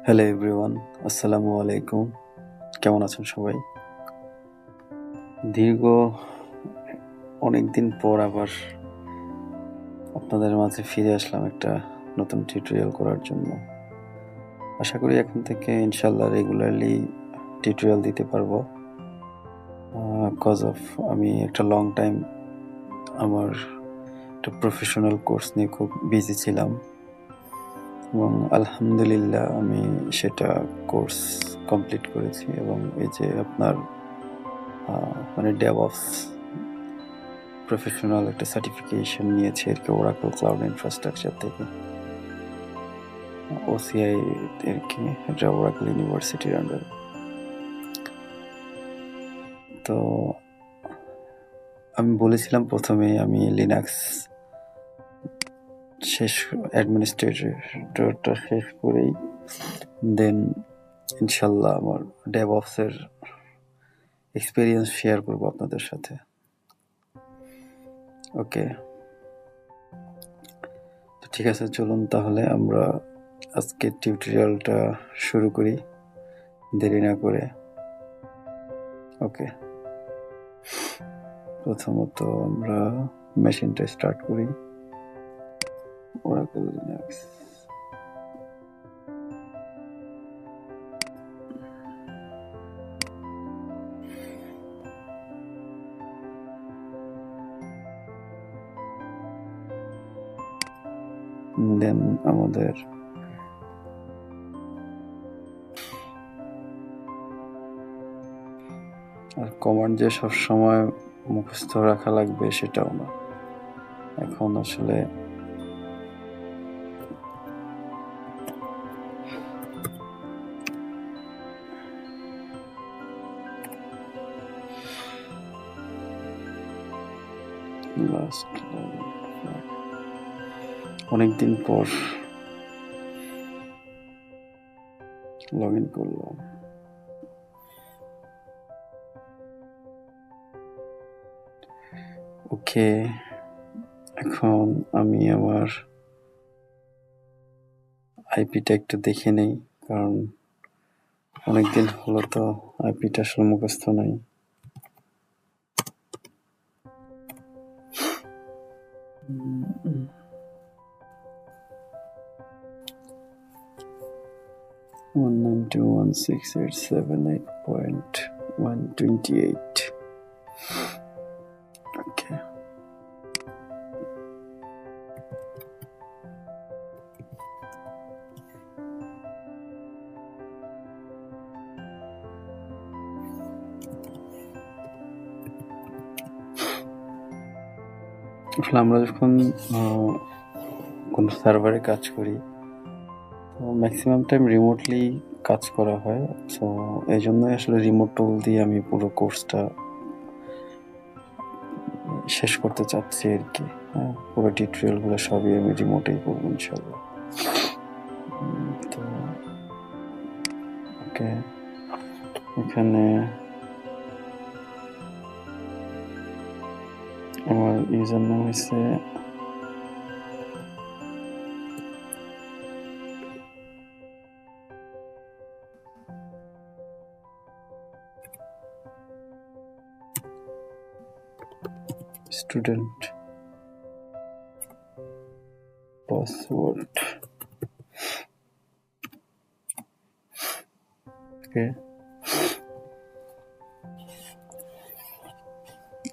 Hello everyone, আসসালামু আলাইকুম। কেমন আছেন সবাই? দীর্ঘ অনেকদিন পর আবার আপনাদের মাঝে ফিরে আসলাম একটা নতুন টিউটোরিয়াল করার জন্য। আশা করি এখন থেকে ইনশাল্লাহ রেগুলারলি টিউটোরিয়াল দিতে পারবো। কজ অফ আমি একটা লং টাইম আমার একটা প্রফেশনাল কোর্স নিয়ে খুব বিজি ছিলাম এবং আলহামদুলিল্লাহ আমি সেটা কোর্স কমপ্লিট করেছি এবং এই যে আপনার মানে ডেভঅপস প্রফেশনাল একটা সার্টিফিকেশন নিয়েছি আর কি ওরাকল ক্লাউড ইনফ্রাস্ট্রাকচার থেকে, ওসিআই আর কি, এটা ওরাকল ইউনিভার্সিটির আন্ডার। তো আমি বলেছিলাম প্রথমে আমি লিনাক্স শেষ অ্যাডমিনিস্ট্রেটরটা শেষ করেই দেন ইনশাল্লাহ আমার ডেভঅপসের এক্সপিরিয়েন্স শেয়ার করবো আপনাদের সাথে। ওকে, ঠিক আছে, চলুন তাহলে আমরা আজকে টিউটোরিয়ালটা শুরু করি দেরি না করে। ওকে, প্রথমত আমরা মেশিনটা স্টার্ট করি। ওরাকল লিনাক্স, দেন আমাদের আর কমান্ড যে সবসময় মুখস্থ রাখা লাগবে সেটাও না। এখন আসলে অনেকদিন পর লগ ইন করলাম। ওকে, এখন আমি আমার আইপিটা একটু দেখে নেই, কারণ অনেকদিন হলো তো আইপিটা আসলে মুখস্থ নাই। One 192.168.128. Okay. আসলে আমরা যখন কোনো সার্ভারে কাজ করি তো ম্যাক্সিমাম টাইম রিমোটলি কাজ করা হয়। সো এই জন্যই আসলে রিমোট টুল দিয়ে আমি পুরো কোর্সটা শেষ করতে চাচ্ছি আর কি। হ্যাঁ, পুরো টিউটোরিয়ালগুলো সবই আমি রিমোটেই করবো ইনশাল্লাহ। তো ওকে, এখানে আমার ইউজার নেম হয়েছে স্টুডেন্ট, পাসওয়ার্ড ওকে।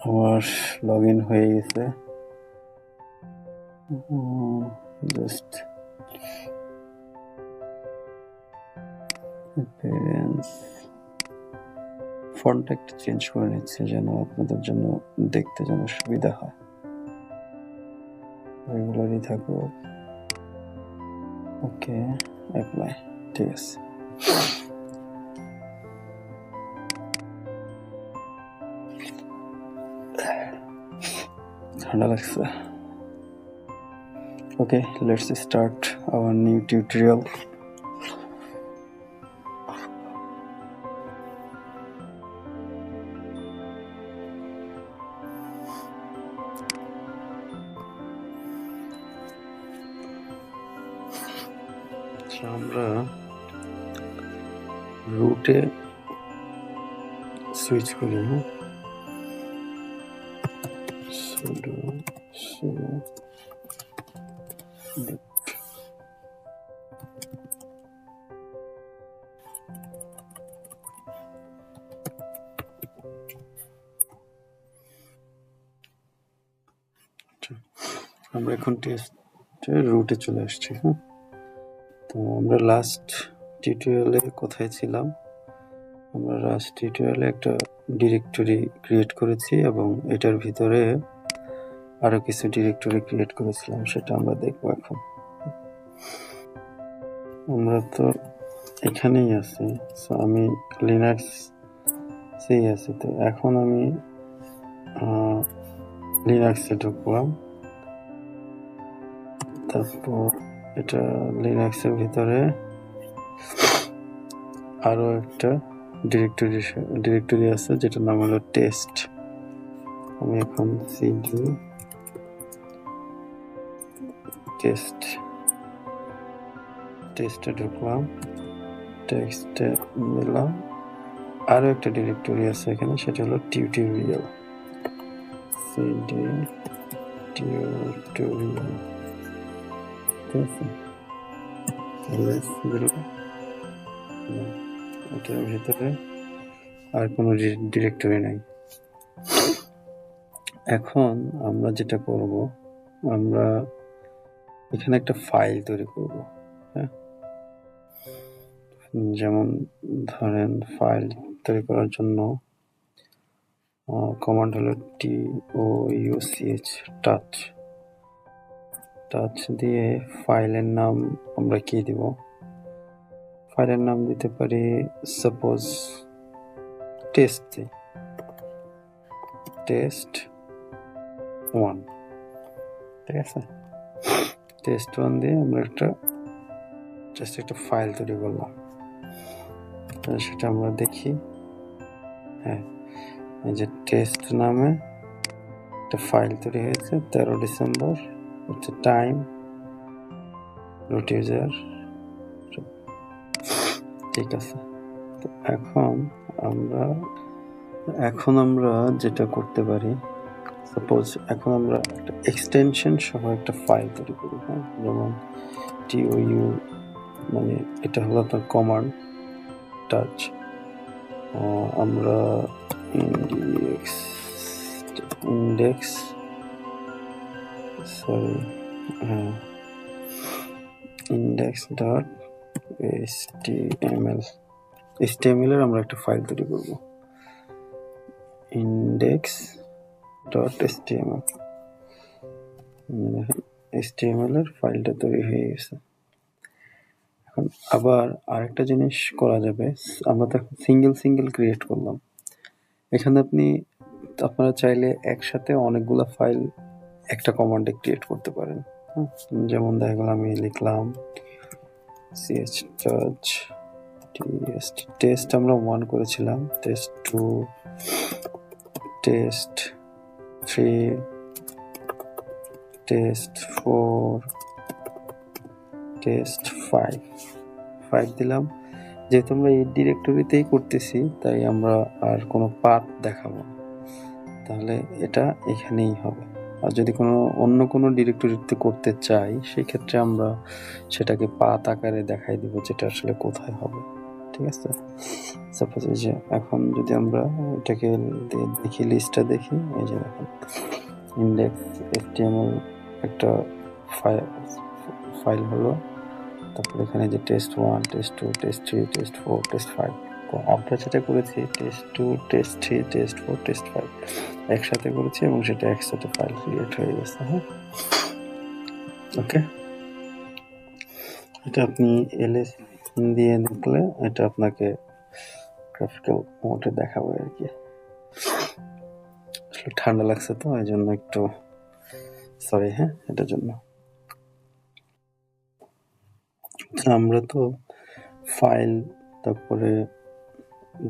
আমার লগ ইন হয়ে গেছে। জাস্ট অ্যাপিয়ারেন্স ফন্টটা একটু চেঞ্জ করে নিচ্ছে যেন আপনাদের জন্য দেখতে যেন সুবিধা হয়, রেগুলারই থাকো। ওকে, অ্যাপ্লাই, ঠিক আছে। ঠান্ডা লাগছে। Okay, let's start our new tutorial. আমরা রুটে সুইচ করি। হ্যাঁ, sudo আমরা এখন টেস্টের রুটে চলে আসছি। হ্যাঁ, তো আমরা লাস্ট টিউটোরিয়ালে কোথায় ছিলাম? আমরা লাস্ট টিউটোরিয়ালে একটা ডিরেক্টরি ক্রিয়েট করেছি এবং এটার ভিতরে আরো কিছু ডিরেক্টরি ক্রিয়েট করেছিলাম, সেটা আমরা দেখবো এখন। আমরা তো এখানেই আছি, সো আমি লিনাক্স সেই আছে। তো এখন আমি লিনাক্সে ঢুকলাম। তারপর এটা লিনাক্সের ভিতরে আরো একটা ডিরেক্টরি আছে যেটার নাম হলো টেস্ট। আমি এখন সিডি টেস্টে ঢুকলাম, টেক্সটে দিলাম। আরো একটা ডিরেক্টরি আছে এখানে, সেটা হলো টিউটোরিয়াল। সিডি টিউটোরিয়াল, ঠিক আছে। এটার ভিতরে আর কোনো ডিরেক্টরি নাই। এখন আমরা যেটা করব, আমরা এখানে একটা ফাইল তৈরি করব। হ্যাঁ, যেমন ধরেন ফাইল তৈরি করার জন্য কমান্ড হলো touch টাচ দিয়ে ফাইলের নাম আমরা কি দিব? ফাইলের নাম দিতে পারি সাপোজ টেস্ট 1, ঠিক আছে। টেস্ট 1 দিয়ে আমরা একটা ফাইল তৈরি করলাম। সেটা আমরা দেখি। হ্যাঁ, এই যে টেস্ট নামে একটা ফাইল তৈরি হয়েছে 13 ডিসেম্বর, হচ্ছে টাইম, রুট ইউজার, ঠিক আছে। তো এখন আমরা যেটা করতে পারি, সাপোজ এখন আমরা একটা এক্সটেনশন সহ একটা ফাইল তৈরি করি। হ্যাঁ, যেমন টিওইউ, মানে এটা হলো তার কমান্ড টাচ। আমরা index.html এর আমরা একটা ফাইল তৈরি করব, index.html। html এর ফাইলটা তৈরি হয়ে গেছে। এখন আবার আরেকটা জিনিস করা যাবে, আমরা তো সিঙ্গেল ক্রিয়েট করলাম। এখানে আপনারা চাইলে একসাথে অনেকগুলো ফাইল একটা কমান্ডে ক্রিয়েট করতে পারেন। যেমন দেখা গেল আমি লিখলাম chtouch টেস্ট আমরা 1 করেছিলাম, টেস্ট 2, টেস্ট 3, টেস্ট 4, টেস্ট 5 দিলাম। যেহেতু আমরা এই ডিরেক্টরিতেই করতেছি, তাই আমরা আর কোনো পাথ দেখাবো, তাহলে এটা এখানেই হবে। আর যদি অন্য কোনো ডিরেক্টরিতে করতে চাই, সেই ক্ষেত্রে আমরা সেটাকে পাথ আকারে দেখাই দিব, যেটা আসলে কোথায় হবে, ঠিক আছে। সাপোজ এই যে এখন যদি আমরা এটাকে দেখি, লিস্টটা দেখি, এই যে দেখেন index.html একটা ফাইল হলো। তারপর এখানে যে test 1, test 2, test 3, test 4, test 5। আমরা যেটা করেছি টেস্ট 2, টেস্ট 3, টেস্ট 4, টেস্ট 5 একসাথে করেছি এবং সেটা একসাথে ফাইল ক্রিয়েট হয়ে গেছে। হ্যাঁ, ওকে। এটা আপনি ls দিয়ে দেখলে এটা আপনাকে গ্রাফিক্যাল মোডে দেখাবে আর কি। ঠান্ডা লাগছে তো, এই জন্য একটু সরি। হ্যাঁ, এটার জন্য আমরা তো ফাইল তারপরে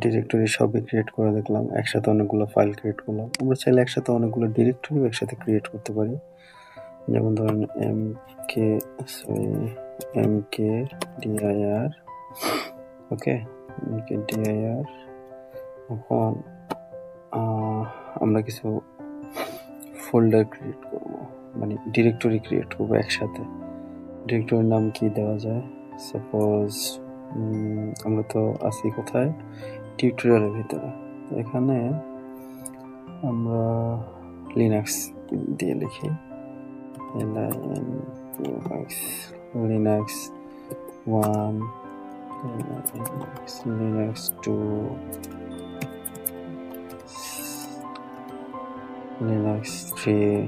ডিরেক্টরি সবই ক্রিয়েট করে দেখলাম, একসাথে অনেকগুলো ফাইল ক্রিয়েট করলাম। আমরা চাইলে একসাথে অনেকগুলো ডিরেক্টরি একসাথে ক্রিয়েট করতে পারি। যেমন ধরেন mkdir, ওকে, dir। এখন আমরা কিছু ফোল্ডার ক্রিয়েট করব, মানে ডিরেক্টরি ক্রিয়েট করব একসাথে। ডিরেক্টরির নাম কি দেওয়া যায়? সাপোজ আমরা তো আছি কোথায়, টিউটোরিয়ালের ভিতরে। তো এখানে আমরা লিনাক্স দিয়ে লিখি, লিনাক্স 1, লিনাক্স 2, লিনাক্স 3,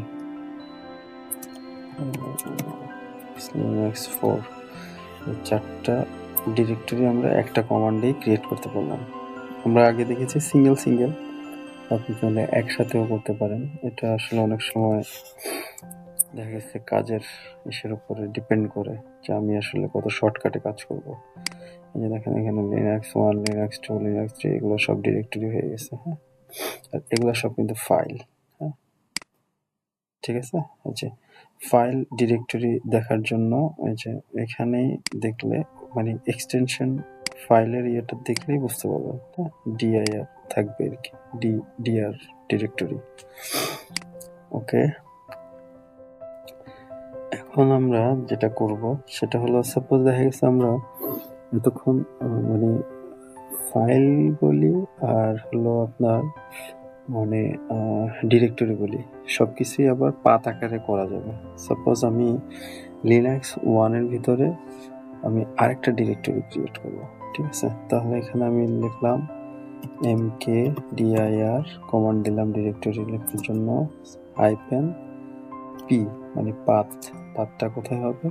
লিনাক্স 4। এই 4টা ডিরেক্টরি আমরা একটা কমান্ডেই ক্রিয়েট করতে পারলাম। আমরা আগে দেখেছি সিঙ্গেল, আপনি চাইলে একসাথেও করতে পারেন। এটা আসলে অনেক সময় দেখা গেছে কাজের ইসের উপরে ডিপেন্ড করে যে আমি আসলে কত শর্টকাটে কাজ করব। এই যে দেখেন এখানে লিনাক্স 1, লিনাক্স 2, লিনাক্স 3 এগুলো সব ডিরেক্টরি হয়ে গেছে। হ্যাঁ, আর এগুলো সব কিন্তু ফাইল। হ্যাঁ, ঠিক আছে। আচ্ছা, ফাইল ডিরেক্টরি দেখার জন্য এই যে এখানেই দেখলে, মানে এক্সটেনশন ফাইলের ইয়েটা দেখলেই বুঝতে পারবেন। হ্যাঁ, dir থাকবে আর কি, dir ডিরেক্টরি। ওকে, এখন আমরা যেটা করব সেটা হলো, সাপোজ দেখা গেছে আমরা এতক্ষণ মানে ফাইল বলি আর হলো আপনার মানে ডিরেক্টরি বলি, সব কিছুই আবার পাথ আকারে করা যাবে। সাপোজ আমি লিনাক্স 1-এর ভিতরে আমি আরেকটা ডিরেক্টরি ক্রিয়েট করব, ঠিক আছে। তাহলে এখানে আমি লিখলাম mkdir, কমান্ড দিলাম ডিরেক্টরি লেখার জন্য, -p, মানে পাথটা কোথায় হবে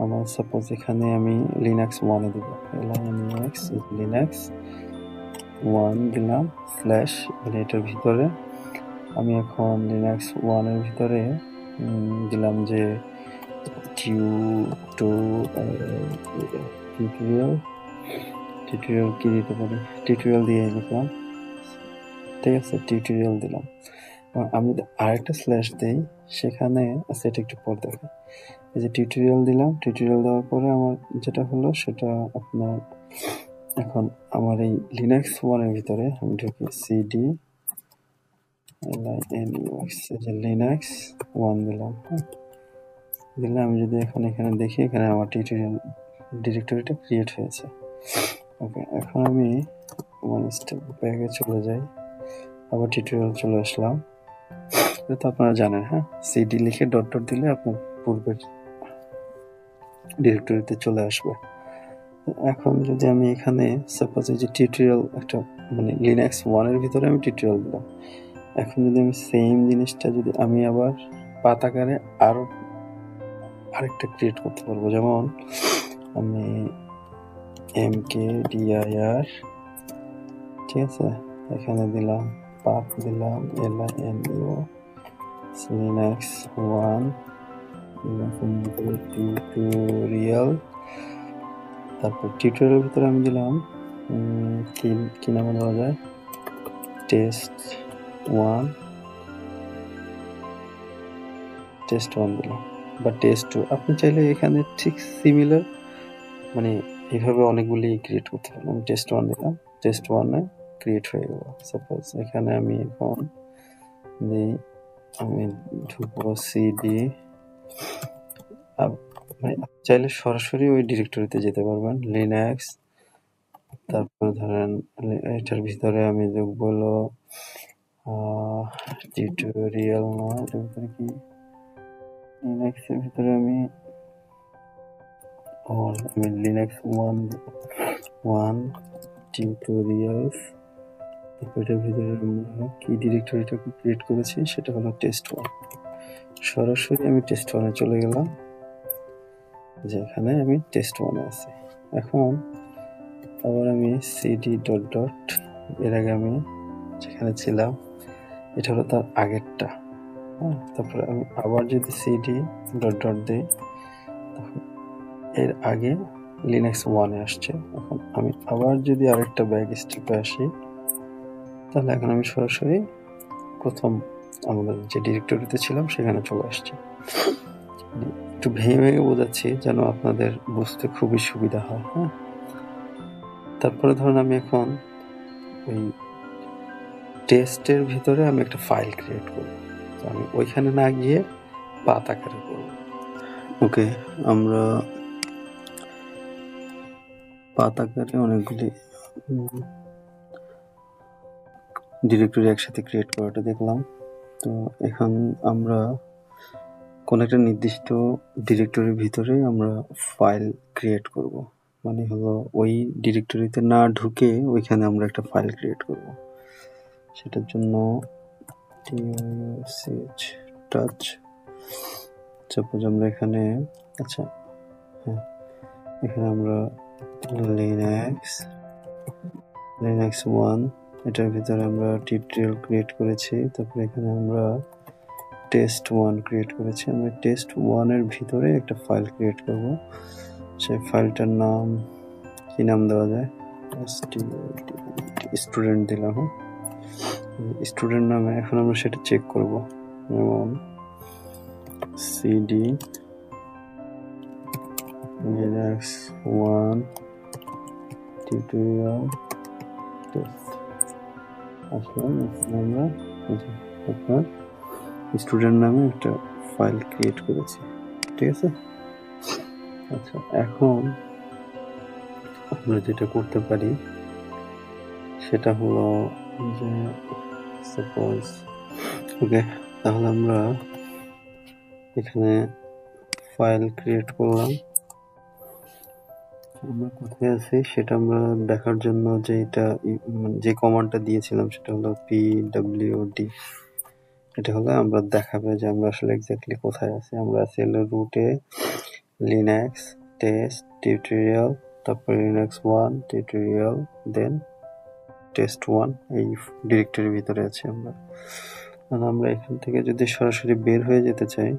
আমার। সাপোজ এখানে আমি লিনাক্স 1-এ দিব, লিনাক্স 1 দিলাম স্ল্যাশ, মানে এটার ভিতরে আমি এখন লিনাক্স 1-এর ভিতরে দিলাম যে টিউটোরিয়াল কি দিতে পারি, টিউটোরিয়াল দিয়ে লিখলাম, ঠিক আছে। টিউটোরিয়াল দিলাম। আমি আরেকটা স্ল্যাশ দেই, সেখানে সেটা একটু পর দেখে। এই যে টিউটোরিয়াল দিলাম, টিউটোরিয়াল দেওয়ার পরে আমার যেটা হলো সেটা আপনার, এখন আমার এই লিনাক্স 1-এর ভিতরে আমি ঢুকি, সিডি লিনাক্স 1 দিলাম। দিলে আমি যদি এখানে দেখি, এখানে আমার টিউটোরিয়াল ডিরেক্টরিটা ক্রিয়েট হয়েছে। ওকে, এখন আমি ওয়ান স্টেপ ব্যাকে চলে যাই, আবার টিউটোরিয়াল চলে আসলাম। এটা তো আপনারা জানেন। হ্যাঁ, সিডি লিখে ডট দিলে আপনার পূর্বের ডিরেক্টরিতে চলে আসবে। এখন যদি আমি এখানে সাপোজ এই যে টিউটোরিয়াল একটা, মানে লিনাক্স 1-এর ভিতরে আমি টিউটোরিয়াল দিলাম, এখন যদি আমি সেম জিনিসটা যদি আমি আবার পাথ আকারে আরো আরেকটা ক্রিয়েট করতে পারবো, যেমন আমি mkdir, ঠিক আছে, এখানে দিলাম পাথ দিলাম লিনাক্স 1 টিউটোরিয়াল, তারপর টিউটোরিয়ালের ভিতরে আমি দিলাম কি নাম দেওয়া যায়, টেস্ট 1 দিলাম, বা টেস্ট 2। আপনি চাইলে এখানে ঠিক সিমিলার, মানে এইভাবে অনেকগুলি ক্রিয়েট করতে পারেন। আমি টেস্ট 1 দিলাম, টেস্ট 1-এ ক্রিয়েট হয়ে গেল। সাপোজ এখানে আমি এখন আমি ঢুকবো সিডি, মানে চাইলে সরাসরি ওই ডিরেক্টরিতে যেতে পারবেন, লিনাক্স, তারপর ধরেন এটার ভিতরে আমি যোগ হলো টিউটোরিয়াল, না এটার ভিতরে কি, লিনাক্সের ভিতরে আমি লিনাক্স 1 টিউটোরিয়ালস, এটার ভিতরে আমরা কি ডিরেক্টরিটা ক্রিয়েট করেছি সেটা হলো টেস্ট 1। সরাসরি আমি টেস্ট 1-এ চলে গেলাম, যেখানে আমি টেস্ট 1-এ আছি। এখন আবার আমি সিডি ডট, এর আগে আমি যেখানে ছিলাম এটা হলো তার আগেরটা। হ্যাঁ, তারপরে আমি আবার যদি সিডি ডট দিই, তখন এর আগে লিনাক্স 1-এ আসছে। এখন আমি আবার যদি আরেকটা ব্যাক স্টেপে আসি, তাহলে এখন আমি সরাসরি প্রথম আমাদের যে ডিরেক্টরিতে ছিলাম সেখানে চলে আসছি। একটু ভেঙে বোঝাচ্ছি যেন আপনাদের বুঝতে খুবই সুবিধা হয়। হ্যাঁ, তারপরে ধরুন আমি এখন ওই টেস্টের ভিতরে আমি একটা ফাইল ক্রিয়েট করব, তো আমি ওইখানে না গিয়ে পাথ আকারে করব। ওকে, আমরা পাথ আকারে অনেকগুলি ডিরেক্টরি একসাথে ক্রিয়েট করাটা দেখলাম। তো এখন আমরা কোন একটা নির্দিষ্ট ডিরেক্টরির ভিতরে আমরা ফাইল ক্রিয়েট করব, মানে হলো ওই ডিরেক্টরিতে না ঢুকে ওইখানে আমরা একটা ফাইল ক্রিয়েট করব। সেটার জন্য টাচ, সাপোজ আমরা এখানে, আচ্ছা হ্যাঁ, এখানে আমরা লিনাক্স 1 এটার ভিতরে আমরা টিউটোরিয়াল ক্রিয়েট করেছি। তারপরে এখানে আমরা টেস্ট 1 ক্রিয়েট করেছি। আমরা টেস্ট 1 এর ভিতরে একটা ফাইল ক্রিয়েট করব। সেই ফাইলটার নাম কি নাম দেওয়া যায়? স্টুডেন্ট দিলাম। স্টুডেন্ট নামে এখন আমরা সেটা চেক করব, যেমন সিডি লিনাক্স 1 টিউটোরিয়াল টেস্ট আসলাম। আমরা আপনার স্টুডেন্ট নামে একটা ফাইল ক্রিয়েট করেছি, ঠিক আছে। আচ্ছা, এখন আমরা যেটা করতে পারি সেটা হলো যে সাপোজ, ওকে, তাহলে আমরা এখানে ফাইল ক্রিয়েট করলাম। আমরা কোথায় আছি সেটা আমরা দেখার জন্য যে কমান্ডটা দিয়েছিলাম সেটা হলো pwd। এটা হলে আমরা দেখাবে যে আমরা আসলে এক্স্যাক্টলি কোথায় আছি। আমরা আছি হলো রুটে, লিনাক্স টেস্ট টিউটোরিয়াল, তারপর লিনাক্স 1 টিউটোরিয়াল, দেন টেস্ট 1 এই ডিরেক্টরির ভিতরে আছি আমরা। আর আমরা এখান থেকে যদি সরাসরি বের হয়ে যেতে চাই,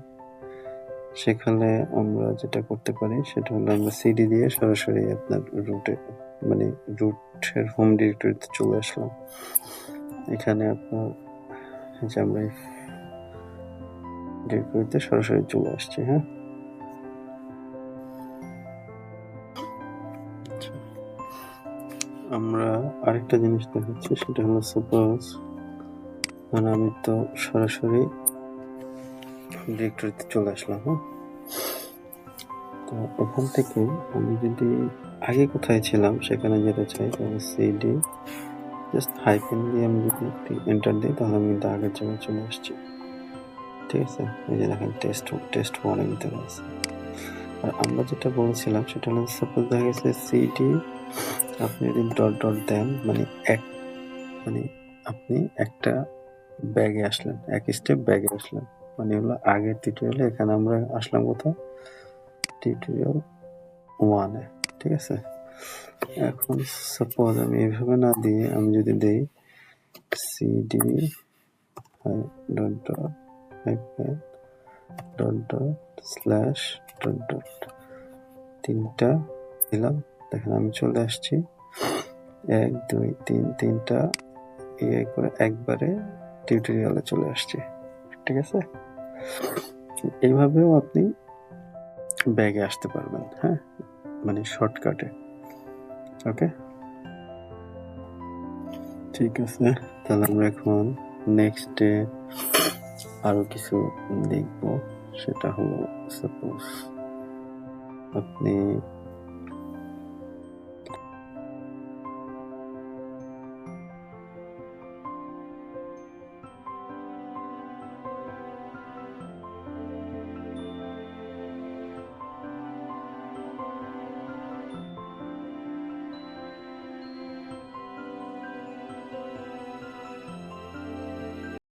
সেখানে আমরা যেটা করতে পারি সেটা হলো আমরা সিডি দিয়ে সরাসরি আপনার রুটে, মানে রুটের হোম ডিরেক্টরিতে চলে আসলাম। এখানে আপনার যে আমরা ডিরেক্টরিতে সরাসরি চলে আসছি। হ্যাঁ, আমরা আরেকটা জিনিস দেখাচ্ছি, সেটা হলো সাপোজ মানে আমি তো সরাসরি ডিরেক্টরিতে চলে আসলাম। হ্যাঁ, তো ওখান থেকে আমি যদি আগে কোথায় ছিলাম সেখানে যেতে চাই, তাহলে সিডি জাস্ট হাইফেন দিয়ে আমি যদি এন্টার দিই তাহলে আমি কিন্তু আগের জায়গায় চলে আসছি, ঠিক আছে। এই যে দেখেন টেস্ট 1 এর ভিতরে আছে। আর আমরা যেটা বলেছিলাম সেটা হলো সাপোজ দেখা গেছে সিডি আপনি যদি ডট দেন, মানে আপনি একটা ব্যাগে আসলেন, এক স্টেপ ব্যাগে আসলেন, মানে হলো আগের টিউটোরিয়ালে এখানে আমরা আসলাম কোথায়, টিউটোরিয়াল 1 এ, ঠিক আছে। এখন সাপোজ আমি এইভাবে না দিয়ে আমি যদি দেই সিডি ডট তিনটা দিলাম, দেখেন আমি চলে আসছি 1 2 3 তিনটা ইয়ে করে একবারে টিউটোরিয়ালে চলে আসছি, ঠিক আছে। এইভাবেও আপনি ব্যাগে আসতে পারবেন, হ্যাঁ, মানে শর্টকাটে। ওকে, ঠিক আছে। তাহলে আমরা এখন নেক্সটে আরো কিছু দেখব, সেটা হলো সাপোজ আপনি